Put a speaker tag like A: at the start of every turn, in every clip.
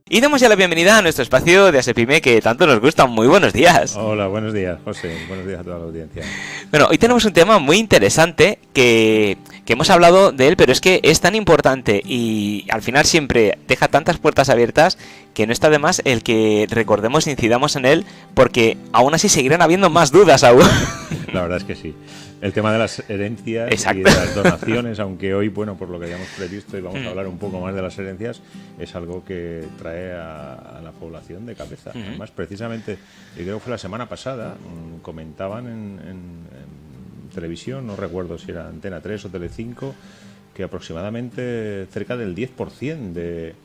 A: Y damos ya la bienvenida a nuestro espacio de ASEPYME que tanto nos gusta. Muy buenos días.
B: Hola, buenos días, José. Buenos días a toda la audiencia.
A: Bueno, hoy tenemos un tema muy interesante que hemos hablado de él, pero es que es tan importante y al final siempre deja tantas puertas abiertas que no está de más el que recordemos e incidamos en él, porque aún así seguirán habiendo más dudas aún.
B: La verdad es que sí. El tema de las herencias.
A: Exacto.
B: Y de las donaciones, aunque hoy, bueno, por lo que hayamos previsto y vamos a hablar un poco más de las herencias, es algo que trae a la población de cabeza. Además, precisamente, yo creo que fue la semana pasada, comentaban en televisión, no recuerdo si era Antena 3 o Telecinco, que aproximadamente cerca del 10% de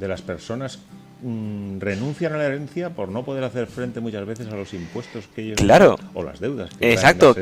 B: las personas renuncian a la herencia por no poder hacer frente muchas veces a los impuestos que ellos
A: Claro.
B: o las deudas que
A: exacto,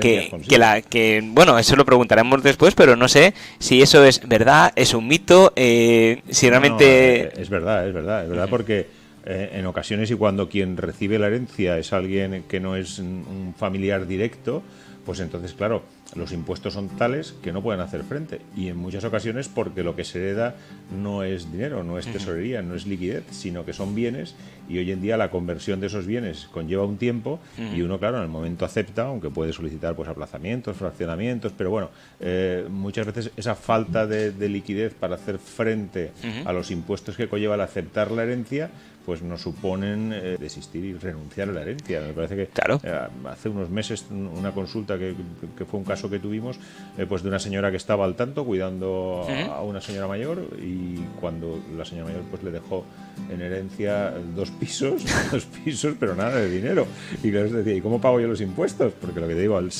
A: bueno, eso lo preguntaremos después, pero no sé si eso es verdad, es un mito, si realmente...
B: No, es verdad, porque en ocasiones y cuando quien recibe la herencia es alguien que no es un familiar directo, pues entonces, claro, los impuestos son tales que no pueden hacer frente. Y en muchas ocasiones porque lo que se hereda no es dinero, no es tesorería, no es liquidez, sino que son bienes. Y hoy en día la conversión de esos bienes conlleva un tiempo y uno, claro, en el momento acepta, aunque puede solicitar pues aplazamientos, fraccionamientos, pero bueno, muchas veces esa falta de liquidez para hacer frente a los impuestos que conlleva el aceptar la herencia, pues nos suponen desistir y renunciar a la herencia. Me parece que
A: Claro.
B: Hace unos meses una consulta que fue un caso que tuvimos, pues de una señora que estaba al tanto cuidando a una señora mayor, y cuando la señora mayor pues le dejó en herencia dos pisos, pero nada de dinero. Y claro, decía, ¿y cómo pago yo los impuestos? Porque lo que te digo, al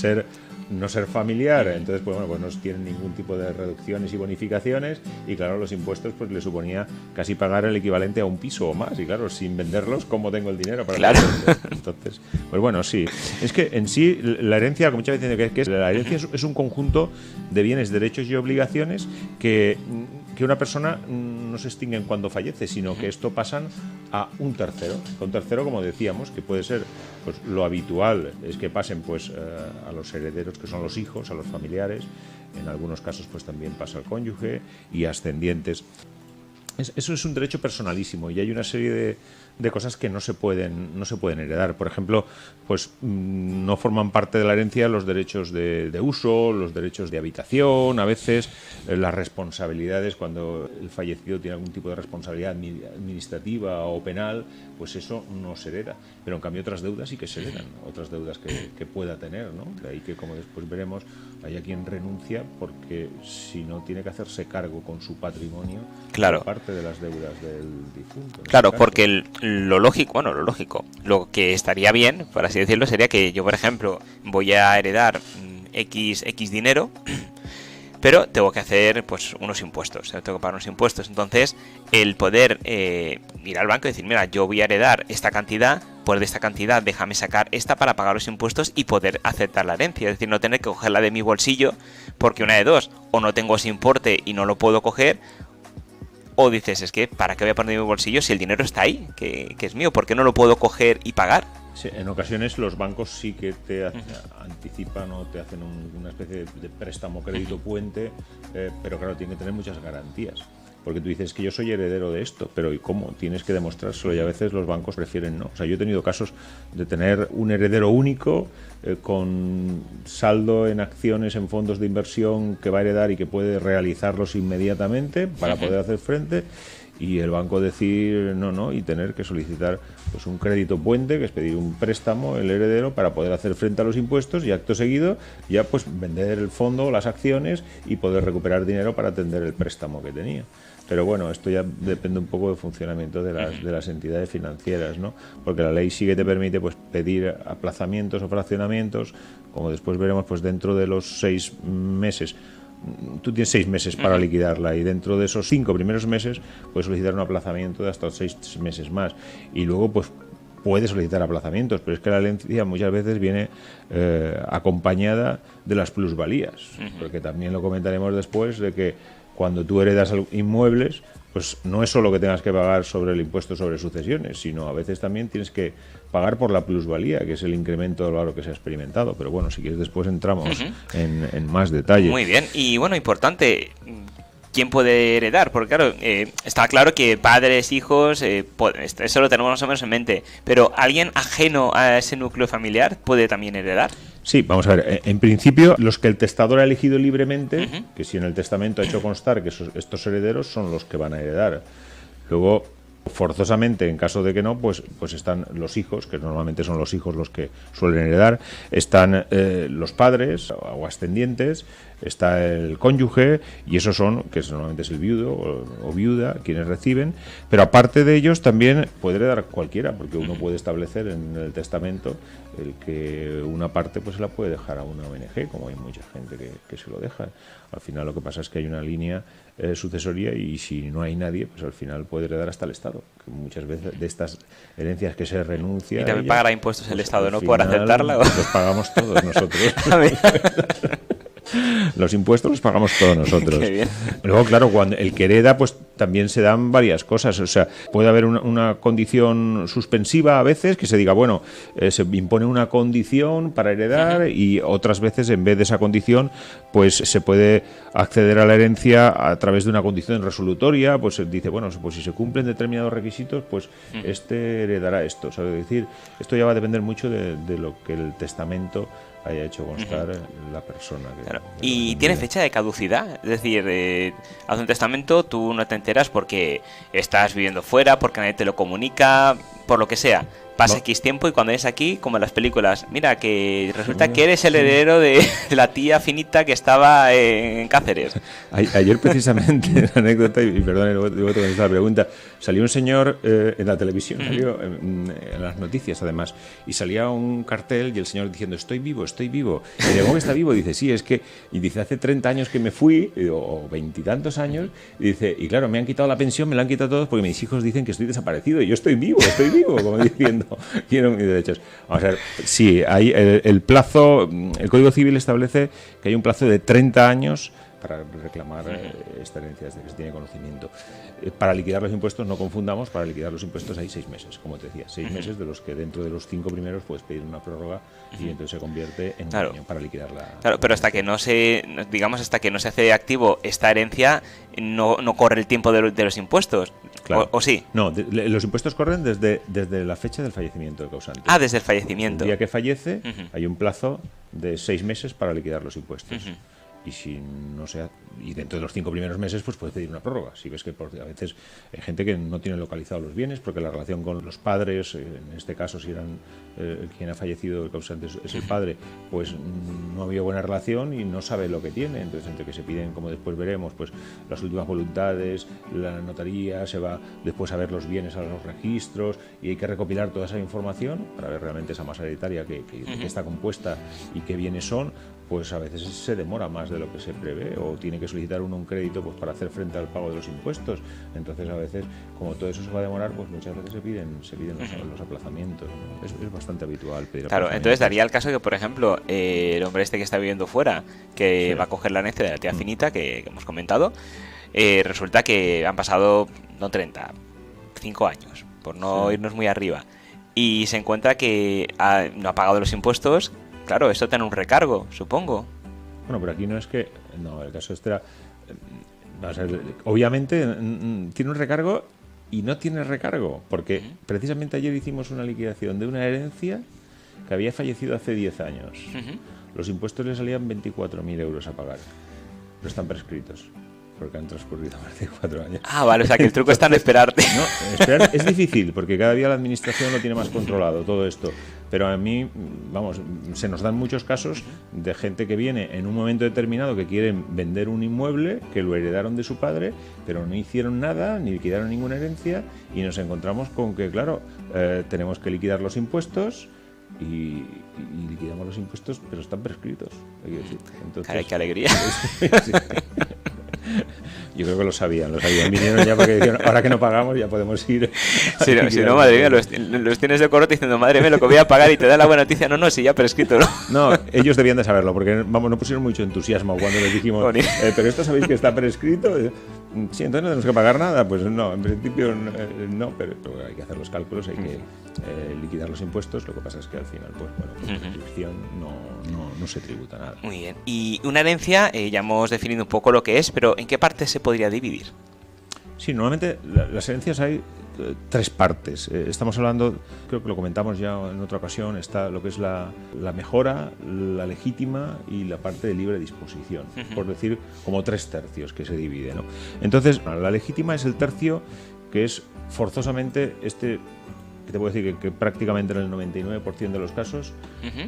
B: no ser familiar, entonces pues bueno, pues no tienen ningún tipo de reducciones y bonificaciones, y claro, los impuestos pues le suponía casi pagar el equivalente a un piso o más, y claro, sin venderlos, ¿cómo tengo el dinero para
A: Claro.
B: Entonces, pues bueno, sí, es que en sí la herencia, como muchas veces dicen que la herencia es un conjunto de bienes, derechos y obligaciones que una persona no se extinguen cuando fallece, sino que esto pasan a un tercero. Un tercero, como decíamos, que puede ser, pues lo habitual es que pasen pues a los herederos, que son los hijos, a los familiares. En algunos casos pues también pasa al cónyuge y ascendientes. Eso es un derecho personalísimo, y hay una serie de cosas que no se pueden heredar. Por ejemplo, pues no forman parte de la herencia los derechos de uso, los derechos de habitación, a veces las responsabilidades, cuando el fallecido tiene algún tipo de responsabilidad administrativa o penal, pues eso no se hereda. Pero en cambio otras deudas sí que se heredan, otras deudas que pueda tener, ¿no? De ahí que, como después veremos, hay a quien renuncia porque si no tiene que hacerse cargo con su patrimonio,
A: Claro.
B: parte de las deudas del difunto.
A: Claro, porque lo lógico, lo que estaría bien, por así decirlo, sería que yo, por ejemplo, voy a heredar X dinero, pero tengo que hacer pues unos impuestos, tengo que pagar unos impuestos. Entonces, el poder ir al banco y decir, mira, yo voy a heredar esta cantidad, pues de esta cantidad déjame sacar esta para pagar los impuestos y poder aceptar la herencia. Es decir, no tener que cogerla de mi bolsillo, porque una de dos, o no tengo ese importe y no lo puedo coger, o dices, es que ¿para qué voy a poner en mi bolsillo si el dinero está ahí, que es mío? ¿Por qué no lo puedo coger y pagar?
B: Sí, en ocasiones los bancos sí que te anticipan o te hacen una especie de préstamo crédito puente, pero claro, tiene que tener muchas garantías. Porque tú dices que yo soy heredero de esto, pero ¿y cómo? Tienes que demostrárselo, y a veces los bancos prefieren no. O sea, yo he tenido casos de tener un heredero único con saldo en acciones, en fondos de inversión que va a heredar y que puede realizarlos inmediatamente para poder hacer frente, y el banco decir no, y tener que solicitar pues un crédito puente, que es pedir un préstamo el heredero para poder hacer frente a los impuestos, y acto seguido ya pues vender el fondo, las acciones, y poder recuperar dinero para atender el préstamo que tenía. Pero bueno, esto ya depende un poco del funcionamiento de las entidades financieras, ¿no? Porque la ley sí que te permite pues pedir aplazamientos o fraccionamientos, como después veremos, pues dentro de los 6 meses. Tú tienes 6 meses para liquidarla, y dentro de esos 5 primeros meses puedes solicitar un aplazamiento de hasta 6 meses más, y luego pues puedes solicitar aplazamientos, pero es que la herencia muchas veces viene acompañada de las plusvalías, porque también lo comentaremos después, de que cuando tú heredas inmuebles, pues no es solo que tengas que pagar sobre el impuesto sobre sucesiones, sino a veces también tienes que pagar por la plusvalía, que es el incremento del valor que se ha experimentado. Pero bueno, si quieres después entramos en más detalle.
A: Muy bien, y bueno, importante, ¿quién puede heredar? Porque claro, está claro que padres, hijos, eso lo tenemos más o menos en mente, pero ¿alguien ajeno a ese núcleo familiar puede también heredar?
B: Sí, vamos a ver, en principio los que el testador ha elegido libremente, que si en el testamento ha hecho constar que estos herederos son los que van a heredar. Luego, forzosamente, en caso de que no, pues están los hijos, que normalmente son los hijos los que suelen heredar, están los padres o ascendientes, está el cónyuge, y esos son, que normalmente es el viudo o viuda, quienes reciben, pero aparte de ellos también puede heredar cualquiera, porque uno puede establecer en el testamento el que una parte pues se la puede dejar a una ONG, como hay mucha gente que se lo deja. Al final lo que pasa es que hay una línea sucesoria, y si no hay nadie, pues al final puede heredar hasta el Estado, que muchas veces de estas herencias que se renuncia
A: y también
B: ella,
A: pagará impuestos el
B: pues,
A: Estado, ¿no? Por aceptarla.
B: Los pagamos todos nosotros. Los impuestos los pagamos todos nosotros.
A: Qué bien.
B: Luego, claro, cuando el que hereda, pues también se dan varias cosas. O sea, puede haber una condición suspensiva a veces, que se diga, bueno, se impone una condición para heredar, y otras veces, en vez de esa condición, pues se puede acceder a la herencia a través de una condición resolutoria. Pues se dice, bueno, pues si se cumplen determinados requisitos, pues este heredará esto. O sea, es decir, esto ya va a depender mucho de lo que el testamento haya hecho constar la persona.
A: Claro. ¿Y tiene fecha de caducidad? Es decir, haz un testamento, tú no te enteras porque estás viviendo fuera, porque nadie te lo comunica, por lo que sea. Pasa X tiempo y cuando es aquí, como en las películas, mira que resulta que eres el heredero de la tía finita que estaba en Cáceres.
B: Ayer precisamente, una anécdota, y perdón, luego te contesto la pregunta, salió un señor en la televisión, salió en las noticias además, y salía un cartel y el señor diciendo, estoy vivo. Y le digo, ¿cómo está vivo? Dice, sí, es que, y dice, hace 30 años que me fui, o 20 y tantos años, y dice, y claro, me han quitado la pensión, me la han quitado todos porque mis hijos dicen que estoy desaparecido, y yo estoy vivo, como diciendo, quiero mis derechos. Vamos a ver, sí, hay el plazo, el Código Civil establece que hay un plazo de 30 años para reclamar esta herencia desde que se tiene conocimiento. Para liquidar los impuestos, no confundamos, para liquidar los impuestos hay 6 meses, como te decía, 6 meses, de los que dentro de los 5 primeros puedes pedir una prórroga, y entonces se convierte en un año para liquidar la...
A: Claro, pero hasta que no se, digamos, hasta que no se hace activo esta herencia, no corre el tiempo de los impuestos. Claro. ¿O sí?
B: No, los impuestos corren desde la fecha del fallecimiento del causante.
A: Ah, desde el fallecimiento.
B: El día que fallece, hay un plazo de 6 meses para liquidar los impuestos. Y si no sea, y dentro de los 5 primeros meses, pues puedes pedir una prórroga. Si ves que a veces hay gente que no tiene localizados los bienes porque la relación con los padres, en este caso si eran quien ha fallecido, el causante es el padre, pues no había buena relación y no sabe lo que tiene. Entonces, entre que se piden, como después veremos, pues las últimas voluntades, la notaría, se va después a ver los bienes a los registros, y hay que recopilar toda esa información para ver realmente esa masa hereditaria que está compuesta y qué bienes son. Pues a veces se demora más de lo que se prevé, o tiene que solicitar uno un crédito pues para hacer frente al pago de los impuestos. Entonces, a veces, como todo eso se va a demorar, pues muchas veces se piden los aplazamientos, ¿no? Es bastante habitual pedir.
A: Claro, entonces daría el caso que, por ejemplo, el hombre este que está viviendo fuera, que va a coger la herencia de la tía finita que hemos comentado, resulta que han pasado, no 30, 5 años, por no irnos muy arriba, y se encuentra que no ha pagado los impuestos. Claro, esto tiene un recargo, supongo.
B: Bueno, pero aquí no es que... No, el caso este era... obviamente tiene un recargo y no tiene recargo, porque precisamente ayer hicimos una liquidación de una herencia que había fallecido hace 10 años. Los impuestos le salían 24.000 euros a pagar, pero están prescritos, porque han transcurrido más de 4 años.
A: Ah, vale, o sea que el truco está en esperarte.
B: No, esperar es difícil, porque cada día la administración lo tiene más controlado, todo esto. Pero a mí, vamos, se nos dan muchos casos de gente que viene en un momento determinado que quieren vender un inmueble, que lo heredaron de su padre, pero no hicieron nada, ni liquidaron ninguna herencia, y nos encontramos con que, claro, tenemos que liquidar los impuestos, y liquidamos los impuestos, pero están prescritos. Entonces,
A: Caray, qué alegría.
B: Sí. Yo creo que lo sabían. Vinieron ya porque dijeron, ahora que no pagamos ya podemos ir.
A: Si no, madre mía, los tienes de corote diciendo, madre mía, lo que voy a pagar, y te da la buena noticia. No, si ya prescrito, ¿no?
B: No, ellos debían de saberlo, porque vamos, no pusieron mucho entusiasmo cuando les dijimos, pero esto sabéis que está prescrito. Sí, entonces no tenemos que pagar nada. Pues no, en principio no, pero hay que hacer los cálculos, hay que liquidar los impuestos. Lo que pasa es que al final, pues bueno, por prescripción no se tributa nada.
A: Muy bien. Y una herencia, ya hemos definido un poco lo que es, pero ¿en qué parte se podría dividir?
B: Sí, normalmente las herencias hay 3 partes. Estamos hablando, creo que lo comentamos ya en otra ocasión, está lo que es la mejora, la legítima y la parte de libre disposición, por decir como 3 tercios que se divide, ¿no? Entonces, la legítima es el tercio que es forzosamente que te puedo decir que prácticamente en el 99% de los casos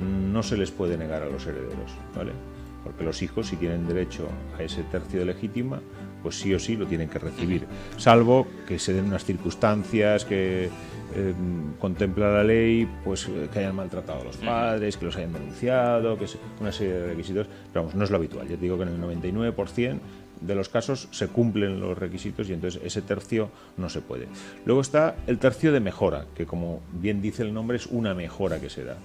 B: no se les puede negar a los herederos, ¿vale? Porque los hijos, si tienen derecho a ese tercio de legítima, pues sí o sí lo tienen que recibir, salvo que se den unas circunstancias que contempla la ley, pues que hayan maltratado a los padres, que los hayan denunciado, que una serie de requisitos, pero vamos, no es lo habitual. Yo te digo que en el 99% de los casos se cumplen los requisitos y entonces ese tercio no se puede. Luego está el tercio de mejora, que como bien dice el nombre es una mejora que se da.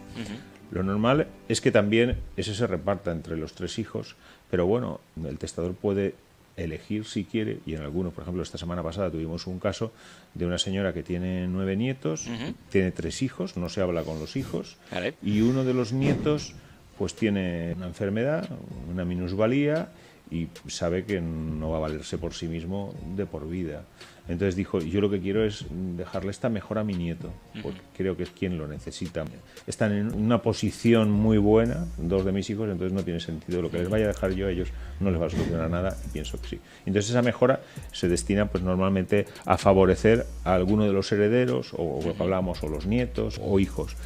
B: Lo normal es que también ese se reparta entre los 3 hijos, pero bueno, el testador puede elegir si quiere, y en algunos, por ejemplo, esta semana pasada tuvimos un caso de una señora que tiene 9 nietos, tiene 3 hijos, no se habla con los hijos,
A: Vale.
B: y uno de los nietos pues tiene una enfermedad, una minusvalía, y sabe que no va a valerse por sí mismo de por vida. Entonces dijo, yo lo que quiero es dejarle esta mejora a mi nieto, porque creo que es quien lo necesita. Están en una posición muy buena, 2 de mis hijos, entonces no tiene sentido. Lo que les vaya a dejar yo a ellos no les va a solucionar nada, y pienso que sí. Entonces esa mejora se destina pues normalmente a favorecer a alguno de los herederos, o lo que hablamos, o los nietos, o hijos.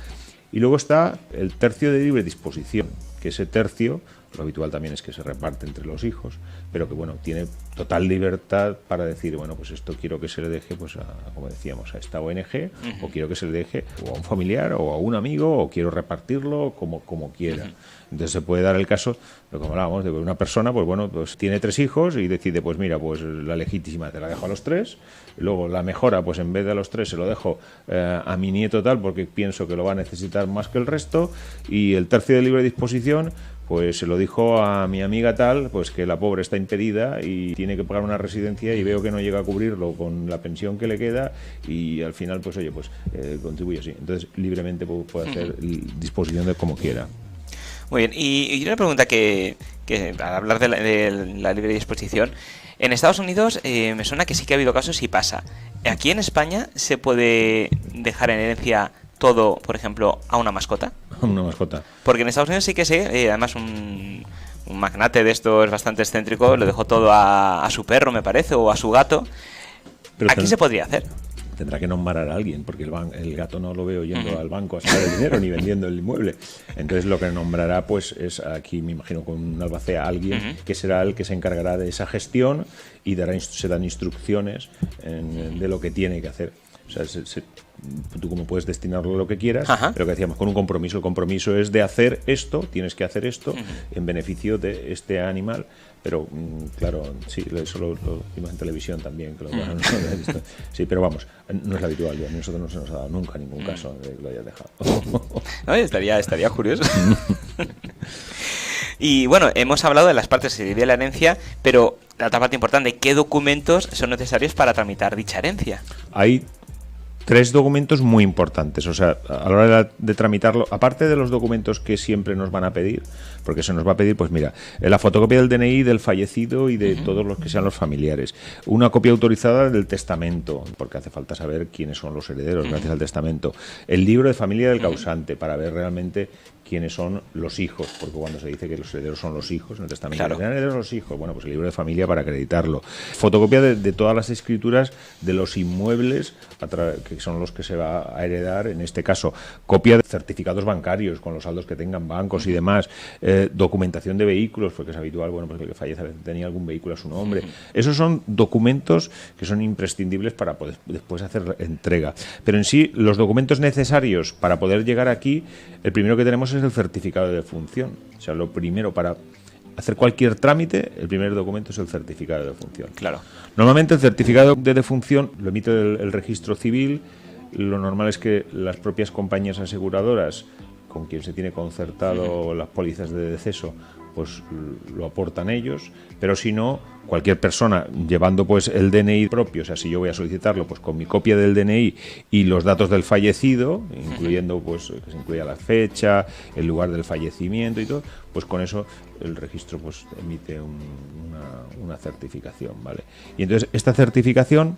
B: Y luego está el tercio de libre disposición, que ese tercio, lo habitual también es que se reparte entre los hijos, pero que bueno, tiene total libertad para decir, bueno, pues esto quiero que se le deje, pues como decíamos, a esta ONG, o quiero que se le deje o a un familiar o a un amigo, o quiero repartirlo como quiera. Entonces se puede dar el caso, lo que hablábamos, de que una persona, pues bueno, pues tiene 3 hijos y decide, pues mira, pues la legítima te la dejo a los 3, luego la mejora, pues en vez de a los 3 se lo dejo a mi nieto tal, porque pienso que lo va a necesitar más que el resto, y el tercio de libre disposición, pues se lo dijo a mi amiga tal, pues que la pobre está impedida y tiene que pagar una residencia y veo que no llega a cubrirlo con la pensión que le queda, y al final, pues oye, pues contribuye así. Entonces, libremente puede hacer disposición de como quiera.
A: Muy bien, y una pregunta que al hablar de la libre disposición, en Estados Unidos me suena que sí que ha habido casos y pasa. ¿Aquí en España se puede dejar en herencia todo, por ejemplo, a una mascota?
B: Una mascota.
A: Porque en Estados Unidos sí que sé, además un magnate de estos bastante excéntrico lo dejó todo a su perro, me parece, o a su gato. Pero aquí se podría hacer.
B: Tendrá que nombrar a alguien, porque el gato no lo veo yendo al banco a sacar el dinero ni vendiendo el inmueble. Entonces lo que nombrará pues es aquí, me imagino, con un albacea a alguien que será el que se encargará de esa gestión y se dan instrucciones de lo que tiene que hacer. O sea, tú como puedes destinarlo a lo que quieras, pero que decíamos, con un compromiso. El compromiso es de hacer esto, tienes que hacer esto en beneficio de este animal. Pero claro, sí, eso lo vimos en televisión también, que lo he visto. Sí, pero vamos, no es lo habitual. A nosotros no se nos ha dado nunca ningún caso de que lo hayas dejado.
A: No, estaría curioso. Y bueno, hemos hablado de las partes que se divide la herencia, pero la otra parte importante, ¿qué documentos son necesarios para tramitar dicha herencia?
B: Hay 3 documentos muy importantes, o sea, a la hora de tramitarlo, aparte de los documentos que siempre nos van a pedir, porque se nos va a pedir, pues mira, la fotocopia del DNI del fallecido y de todos los que sean los familiares, una copia autorizada del testamento, porque hace falta saber quiénes son los herederos gracias al testamento, el libro de familia del causante, para ver realmente quiénes son los hijos, porque cuando se dice que los herederos son los hijos, en el testamento
A: claro,
B: ¿eran herederos los hijos? Bueno, pues el libro de familia para acreditarlo. Fotocopia de todas las escrituras de los inmuebles que son los que se va a heredar, en este caso, copia de certificados bancarios con los saldos que tengan bancos y demás, documentación de vehículos, porque es habitual, bueno, pues el que fallece tenía algún vehículo a su nombre. Esos son documentos que son imprescindibles para poder después hacer entrega. Pero en sí, los documentos necesarios para poder llegar aquí, el primero que tenemos es el certificado de defunción. O sea, lo primero para hacer cualquier trámite, el primer documento es el certificado de defunción.
A: Claro.
B: Normalmente el certificado de defunción lo emite el registro civil. Lo normal es que las propias compañías aseguradoras, con quien se tiene concertado las pólizas de deceso, pues lo aportan ellos, pero si no, cualquier persona llevando pues el DNI propio, o sea, si yo voy a solicitarlo pues con mi copia del DNI y los datos del fallecido, incluyendo pues que se incluya la fecha, el lugar del fallecimiento y todo, pues con eso el registro pues emite una certificación, ¿vale? Y entonces esta certificación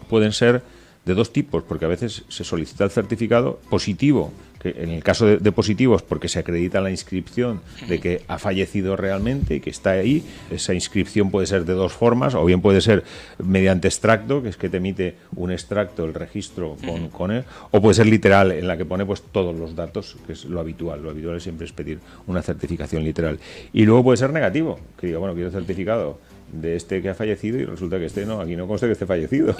B: pueden ser de dos tipos, porque a veces se solicita el certificado positivo, que en el caso de positivos porque se acredita la inscripción de que ha fallecido realmente y que está ahí. Esa inscripción puede ser de dos formas, o bien puede ser mediante extracto, que es que te emite un extracto, el registro con él, o puede ser literal, en la que pone pues todos los datos, que es lo habitual. Lo habitual siempre es pedir una certificación literal. Y luego puede ser negativo, que diga, bueno, quiero certificado de este que ha fallecido y resulta que este no, aquí no consta que esté fallecido.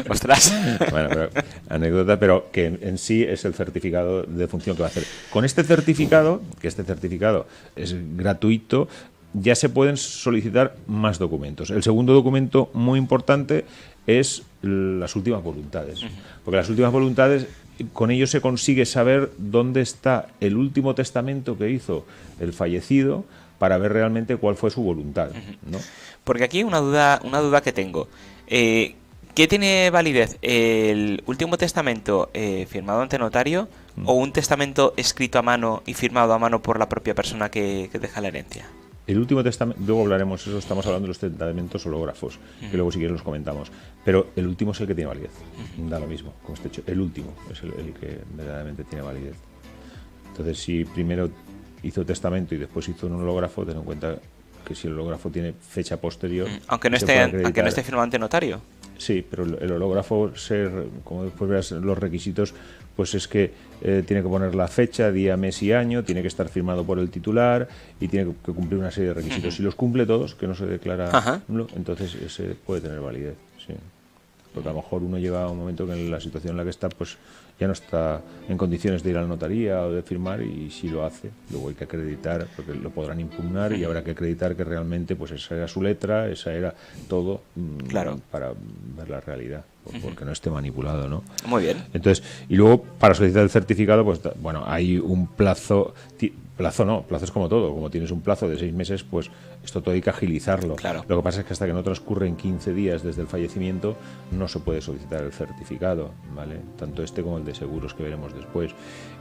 A: ¡Ostras!
B: Bueno, pero, anécdota, pero que en sí es el certificado de función que va a hacer. Con este certificado, que este certificado es gratuito, ya se pueden solicitar más documentos. El segundo documento muy importante es las últimas voluntades, porque las últimas voluntades, con ello se consigue saber dónde está el último testamento que hizo el fallecido, para ver realmente cuál fue su voluntad, ¿no?
A: Porque aquí una duda que tengo. ¿Qué tiene validez? ¿El último testamento firmado ante notario o un testamento escrito a mano y firmado a mano por la propia persona que deja la herencia?
B: El último testamento, luego hablaremos eso, estamos hablando de los testamentos hológrafos, que luego si quieres los comentamos, pero el último es el que tiene validez, da lo mismo, como este hecho, el último es el que verdaderamente tiene validez. Entonces, si primero hizo testamento y después hizo un hológrafo, ten en cuenta que si el hológrafo tiene fecha posterior...
A: Aunque no esté firmado ante notario.
B: Sí, pero el hológrafo, como después verás los requisitos, pues es que tiene que poner la fecha, día, mes y año, tiene que estar firmado por el titular y tiene que cumplir una serie de requisitos. Si los cumple todos, que no se declara nulo, entonces ese puede tener validez, sí. Porque a lo mejor uno llega a un momento que en la situación en la que está, pues ya no está en condiciones de ir a la notaría o de firmar, y si lo hace, luego hay que acreditar, porque lo podrán impugnar y habrá que acreditar que realmente pues esa era su letra, esa era todo,
A: claro,
B: para ver la realidad, porque no esté manipulado, ¿no?
A: Muy bien.
B: Entonces, y luego para solicitar el certificado, pues bueno, hay un plazo es como todo, como tienes un plazo de 6 meses, pues esto todo hay que agilizarlo.
A: Claro.
B: Lo que pasa es que hasta que no transcurren 15 días desde el fallecimiento no se puede solicitar el certificado, ¿vale? Tanto este como el de seguros, que veremos después.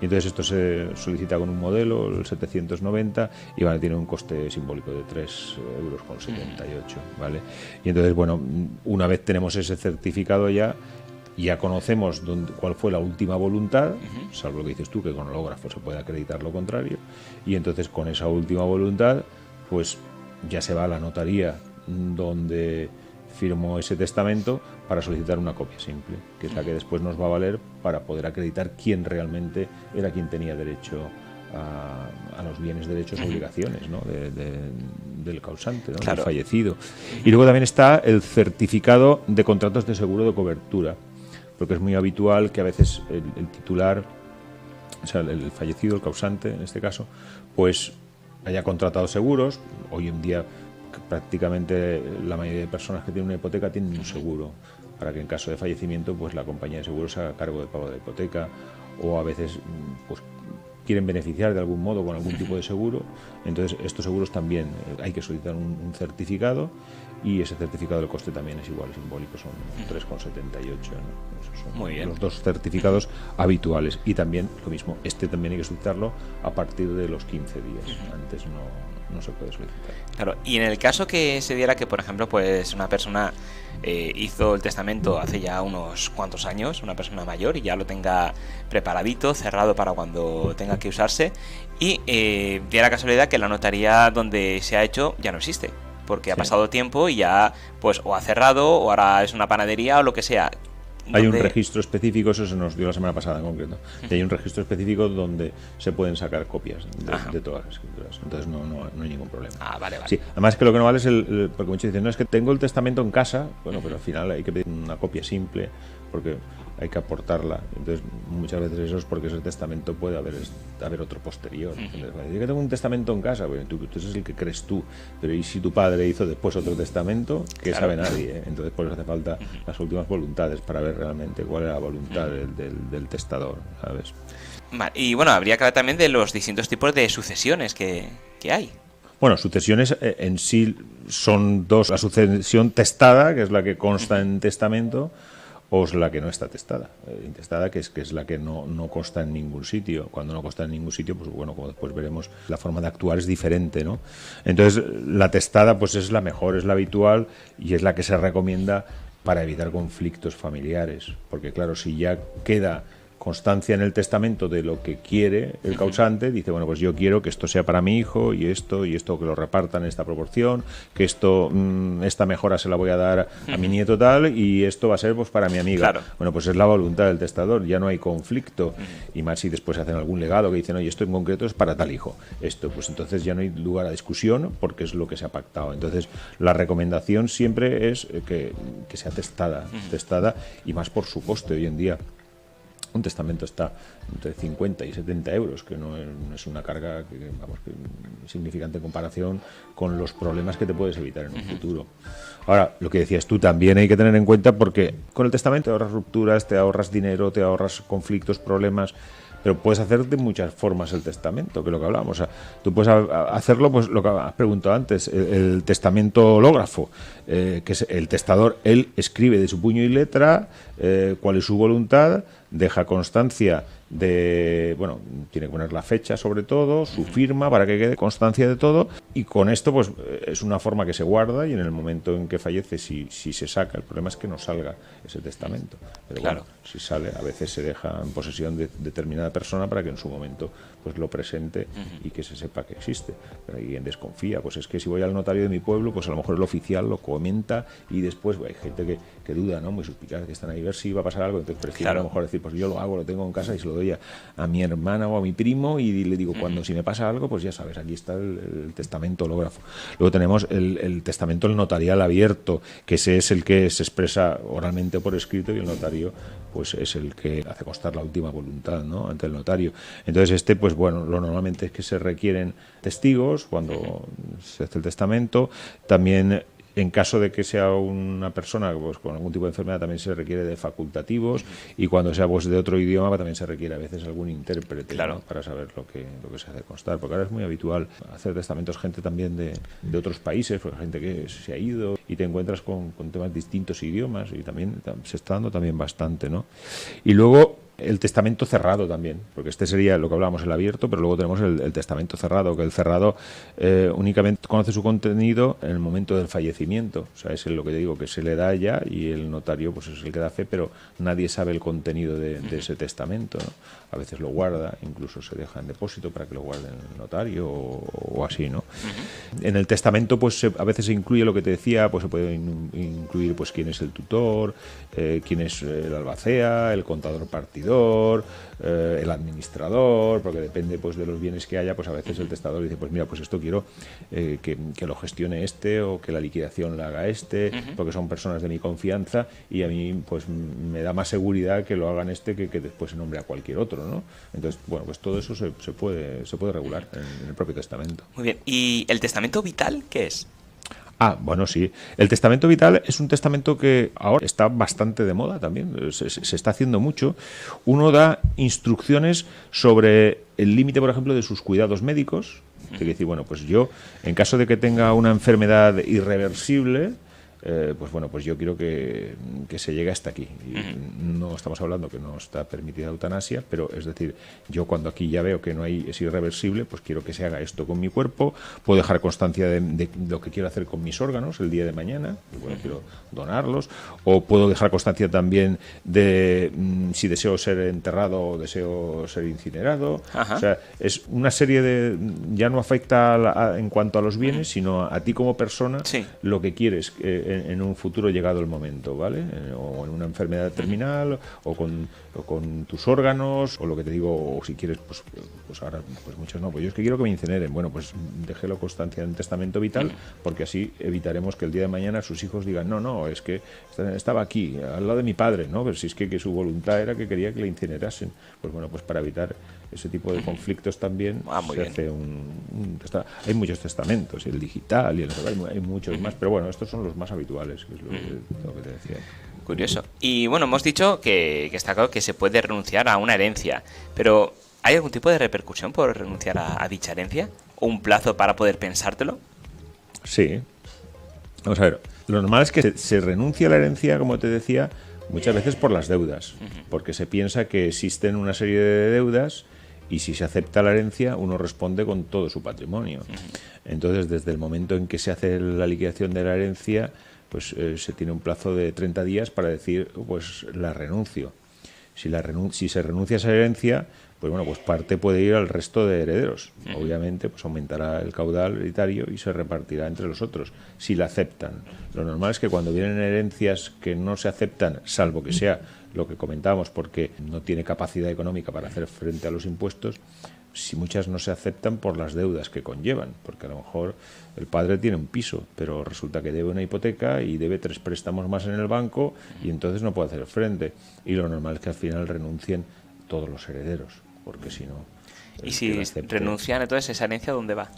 B: Y entonces esto se solicita con un modelo, el 790, y vale, tiene un coste simbólico de 3,78 €, ¿vale? Y entonces, bueno, una vez tenemos ese certificado ya conocemos cuál fue la última voluntad, salvo lo que dices tú, que con hológrafo se puede acreditar lo contrario, y entonces con esa última voluntad, pues ya se va a la notaría donde firmó ese testamento para solicitar una copia simple, que es la que después nos va a valer para poder acreditar quién realmente era quien tenía derecho a los bienes, derechos, obligaciones, ¿no? del causante, ¿no? Claro. Del fallecido. Y luego también está el certificado de contratos de seguro de cobertura, porque es muy habitual que a veces el titular, o sea, el fallecido, el causante en este caso, pues haya contratado seguros. Hoy en día prácticamente la mayoría de personas que tienen una hipoteca tienen un seguro, para que en caso de fallecimiento pues la compañía de seguros se haga cargo del pago de la hipoteca, o a veces pues quieren beneficiar de algún modo con algún tipo de seguro. Entonces estos seguros también hay que solicitar un certificado, y ese certificado, el coste también es igual, simbólico, son 3,78, ¿no? Esos son
A: muy bien.
B: Los dos certificados habituales. Y también lo mismo, este también hay que solicitarlo a partir de los 15 días, antes no se puede solicitar.
A: Claro, y en el caso que se diera que, por ejemplo, pues una persona hizo el testamento hace ya unos cuantos años, una persona mayor, y ya lo tenga preparadito, cerrado para cuando tenga que usarse, y diera casualidad que la notaría donde se ha hecho ya no existe, porque ha pasado tiempo y ya pues o ha cerrado, o ahora es una panadería o lo que sea.
B: Hay un registro específico, eso se nos dio la semana pasada en concreto, y hay un registro específico donde se pueden sacar copias de todas las escrituras, entonces no hay ningún problema.
A: Vale.
B: Sí, además que lo que no vale es porque muchos dicen, no, es que tengo el testamento en casa, bueno, pero al final hay que pedir una copia simple, porque hay que aportarla. Entonces muchas veces eso es porque ese testamento puede haber otro posterior. Entonces, yo que tengo un testamento en casa, bueno, tú es el que crees tú, pero ¿y si tu padre hizo después otro testamento? Que sabe nadie, ¿eh? Entonces por eso hace falta las últimas voluntades, para ver realmente cuál era la voluntad del testador, ¿sabes?
A: Vale, y bueno, habría que hablar también de los distintos tipos de sucesiones que hay.
B: Bueno, sucesiones en sí son dos. La sucesión testada, que es la que consta en testamento, o es la que no está testada. Intestada, que es la que no consta en ningún sitio. Cuando no consta en ningún sitio, pues bueno, como después veremos, la forma de actuar es diferente, ¿no? Entonces, la testada pues es la mejor, es la habitual y es la que se recomienda para evitar conflictos familiares. Porque claro, si ya queda constancia en el testamento de lo que quiere el causante, dice, bueno, pues yo quiero que esto sea para mi hijo y esto que lo repartan en esta proporción, que esta mejora se la voy a dar a mi nieto tal y esto va a ser pues para mi amiga.
A: Claro.
B: Bueno, pues es la voluntad del testador, ya no hay conflicto. Y más si después hacen algún legado que dicen, oye, esto en concreto es para tal hijo. Esto, pues entonces ya no hay lugar a discusión porque es lo que se ha pactado. Entonces, la recomendación siempre es que sea testada y más por su coste hoy en día. Un testamento está entre 50 y 70 euros, que no es una carga que significante en comparación con los problemas que te puedes evitar en un futuro. Ahora, lo que decías tú también hay que tener en cuenta, porque con el testamento te ahorras rupturas, te ahorras dinero, te ahorras conflictos, problemas, pero puedes hacer de muchas formas el testamento, que es lo que hablábamos. O sea, tú puedes hacerlo, pues lo que has preguntado antes, el testamento hológrafo, que es el testador, él escribe de su puño y letra cuál es su voluntad, deja constancia de, bueno, tiene que poner la fecha sobre todo, su firma para que quede constancia de todo, y con esto pues es una forma que se guarda y en el momento en que fallece, si se saca, el problema es que no salga ese testamento, pero
A: claro,
B: bueno, si sale, a veces se deja en posesión de determinada persona para que en su momento pues lo presente y que se sepa que existe. Pero alguien desconfía, pues es que si voy al notario de mi pueblo, pues a lo mejor el oficial lo comenta y después hay gente que duda, ¿no? Muy suspicaz, que están ahí a ver si va a pasar algo, entonces prefiero a lo mejor decir, pues yo lo hago, lo tengo en casa y se lo doy a mi hermana o a mi primo y le digo, cuando si me pasa algo, pues ya sabes, aquí está el testamento hológrafo. Luego tenemos el testamento el notarial abierto, que ese es el que se expresa oralmente o por escrito y el notario pues es el que hace constar la última voluntad, ¿no?, ante el notario. Entonces pues bueno, lo normalmente es que se requieren testigos cuando se hace el testamento. También en caso de que sea una persona pues, con algún tipo de enfermedad, también se requiere de facultativos, y cuando sea pues, de otro idioma también se requiere a veces algún intérprete,
A: claro,
B: ¿no?, para saber lo que se hace constar, porque ahora es muy habitual hacer testamentos gente también de otros países, porque gente que se ha ido y te encuentras con temas distintos idiomas, y también se está dando también bastante, ¿no? Y luego el testamento cerrado también, porque este sería lo que hablábamos, el abierto, pero luego tenemos el testamento cerrado, que el cerrado únicamente conoce su contenido en el momento del fallecimiento. O sea, es lo que te digo, que se le da ya y el notario pues es el que da fe, pero nadie sabe el contenido de ese testamento, ¿no? A veces lo guarda, incluso se deja en depósito para que lo guarde el notario o así, ¿no? En el testamento pues a veces se incluye lo que te decía, pues se puede incluir pues quién es el tutor, quién es el albacea, el contador partidor, el administrador, porque depende pues de los bienes que haya, pues a veces el testador dice, pues mira, pues esto quiero que lo gestione este, o que la liquidación la haga este, porque son personas de mi confianza y a mí pues me da más seguridad que lo hagan este que después se nombre a cualquier otro, ¿no? Entonces, bueno, pues todo eso se puede regular en el propio testamento.
A: Muy bien. ¿Y el testamento vital qué es?
B: Bueno, sí. El testamento vital es un testamento que ahora está bastante de moda también. Se está haciendo mucho. Uno da instrucciones sobre el límite, por ejemplo, de sus cuidados médicos. Quiere decir, bueno, pues yo, en caso de que tenga una enfermedad irreversible, pues bueno, pues yo quiero que se llegue hasta aquí. Y no estamos hablando que no está permitida eutanasia, pero es decir, yo cuando aquí ya veo que no hay, es irreversible, pues quiero que se haga esto con mi cuerpo. Puedo dejar constancia de lo que quiero hacer con mis órganos el día de mañana, bueno, quiero donarlos, o puedo dejar constancia también de si deseo ser enterrado o deseo ser incinerado.
A: Ajá.
B: O sea, es una serie de, ya no afecta en cuanto a los bienes, sino a ti como persona,
A: sí,
B: lo que quieres en un futuro llegado el momento, ¿vale? O en una enfermedad terminal, o con tus órganos, o lo que te digo, o si quieres, pues ahora, pues muchos no, pues yo es que quiero que me incineren. Bueno, pues déjelo constancia en el testamento vital, porque así evitaremos que el día de mañana sus hijos digan, no, es que estaba aquí, al lado de mi padre, ¿no? Pero si es que su voluntad era que quería que le incinerasen. Pues bueno, pues para evitar ese tipo de conflictos también se hace hay muchos testamentos, el digital y hay muchos más, pero bueno, estos son los más habituales, que es lo que te decía.
A: Curioso. Y bueno, hemos dicho que está claro que se puede renunciar a una herencia, pero ¿Hay algún tipo de repercusión por renunciar a dicha herencia? ¿O un plazo para poder pensártelo?
B: Sí. Vamos a ver, lo normal es que se renuncie a la herencia, como te decía, muchas veces por las deudas, porque se piensa que existen una serie de deudas y si se acepta la herencia uno responde con todo su patrimonio. Entonces, desde el momento en que se hace la liquidación de la herencia, pues se tiene un plazo de 30 días para decir, pues la renuncio. Si se renuncia a esa herencia, pues bueno, pues parte puede ir al resto de herederos. Obviamente, pues aumentará el caudal hereditario y se repartirá entre los otros, si la aceptan. Lo normal es que cuando vienen herencias que no se aceptan, salvo que sea lo que comentábamos, porque no tiene capacidad económica para hacer frente a los impuestos, si muchas no se aceptan por las deudas que conllevan, porque a lo mejor el padre tiene un piso, pero resulta que debe una hipoteca y debe 3 préstamos más en el banco y entonces no puede hacer frente. Y lo normal es que al final renuncien todos los herederos, porque si no...
A: Y si renuncian, entonces esa herencia, ¿dónde va?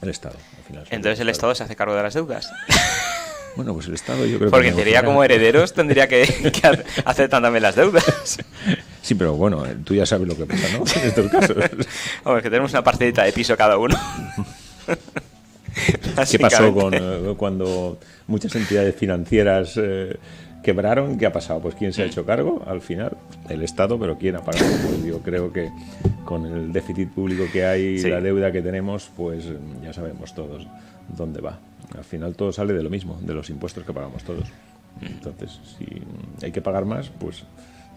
B: El Estado, al final.
A: Entonces el Estado se hace cargo de las deudas.
B: Bueno, pues el Estado yo creo que...
A: Porque en teoría como herederos tendría que aceptar también las deudas.
B: Sí, pero bueno, tú ya sabes lo que pasa, ¿no? En estos casos.
A: Hombre, que tenemos una parcelita de piso cada uno.
B: ¿Qué pasó cuando muchas entidades financieras quebraron? ¿Qué ha pasado? Pues ¿quién se ha hecho cargo al final? El Estado, pero ¿quién ha pagado? Pues yo creo que con el déficit público que hay y la deuda que tenemos, pues ya sabemos todos dónde va. Al final todo sale de lo mismo, de los impuestos que pagamos todos. Entonces, si hay que pagar más, pues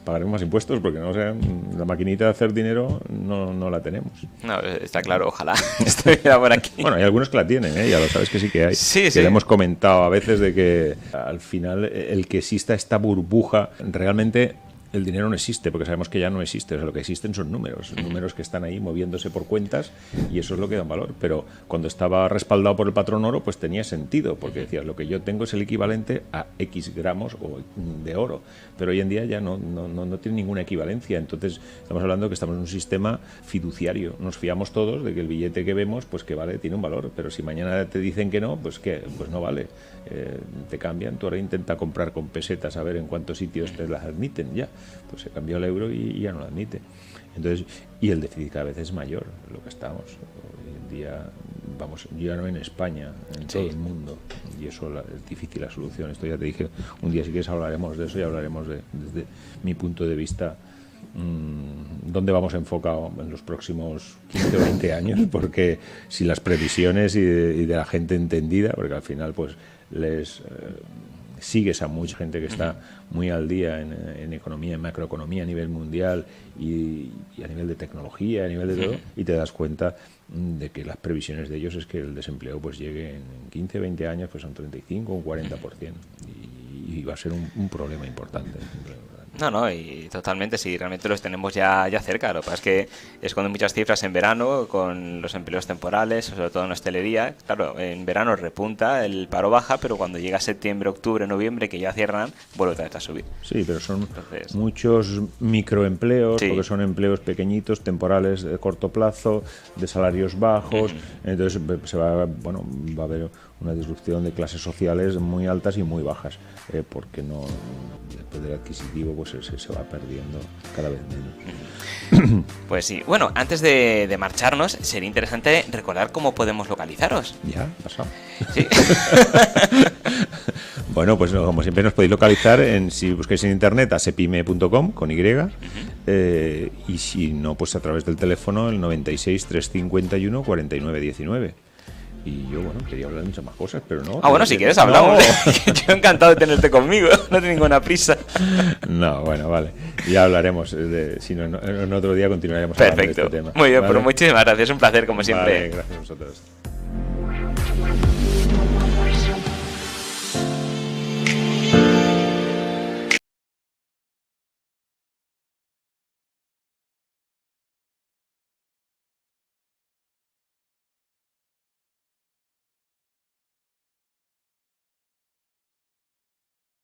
B: pagaremos más impuestos, porque no sé, la maquinita de hacer dinero no la tenemos.
A: No, está claro, ojalá estuviera por aquí.
B: Bueno, hay algunos que la tienen, ya lo sabes que sí que hay.
A: Sí,
B: que le hemos comentado a veces de que al final el que exista esta burbuja, realmente el dinero no existe, porque sabemos que ya no existe. O sea, lo que existen son números que están ahí moviéndose por cuentas y eso es lo que da valor. Pero cuando estaba respaldado por el patrón oro, pues tenía sentido, porque decías, lo que yo tengo es el equivalente a X gramos de oro. Pero hoy en día ya no tiene ninguna equivalencia. Entonces estamos hablando que estamos en un sistema fiduciario. Nos fiamos todos de que el billete que vemos, pues que vale, tiene un valor. Pero si mañana te dicen que no, pues ¿qué? Pues no vale. Te cambian. Tú ahora intenta comprar con pesetas a ver en cuántos sitios te las admiten ya. Pues se cambió el euro y ya no lo admite. Entonces, y el déficit cada vez es mayor, lo que estamos. Hoy en día, vamos, ya no en España, en todo el mundo. Y eso es difícil la solución. Esto ya te dije, un día si quieres hablaremos de eso y hablaremos desde mi punto de vista dónde vamos enfocado en los próximos 15 o 20 años, porque si las previsiones y de la gente entendida, porque al final pues les... sigues a mucha gente que está muy al día en economía, en macroeconomía a nivel mundial y a nivel de tecnología, a nivel de todo, y te das cuenta de que las previsiones de ellos es que el desempleo pues llegue en 15, 20 años pues a un 35 o un 40%, y va a ser un problema importante.
A: No, y totalmente, sí, realmente los tenemos ya cerca. Lo que pasa es que esconden muchas cifras en verano con los empleos temporales, sobre todo en hostelería. Claro, en verano repunta, el paro baja, pero cuando llega septiembre, octubre, noviembre, que ya cierran, vuelve otra vez a subir.
B: Sí, pero son muchos microempleos, porque son empleos pequeñitos, temporales, de corto plazo, de salarios bajos. Entonces va a haber una disrupción de clases sociales muy altas y muy bajas, porque no el poder adquisitivo pues se va perdiendo cada vez menos.
A: Pues sí. Bueno, antes de marcharnos, sería interesante recordar cómo podemos localizaros.
B: Ya, pasado.
A: Sí.
B: Bueno, pues como siempre nos podéis localizar si buscáis en internet asepime.com con Y, y si no, pues a través del teléfono el 96 351 49 19. Y yo, quería hablar de muchas más cosas, pero no.
A: Bueno, si quieres hablamos. No. Yo encantado de tenerte conmigo, no tengo ninguna prisa.
B: No, bueno, vale. Ya hablaremos, si no, en otro día continuaremos
A: hablando
B: de este tema.
A: Muy bien,
B: ¿vale?
A: Pues muchísimas gracias, es un placer como siempre.
B: Vale, gracias a vosotros.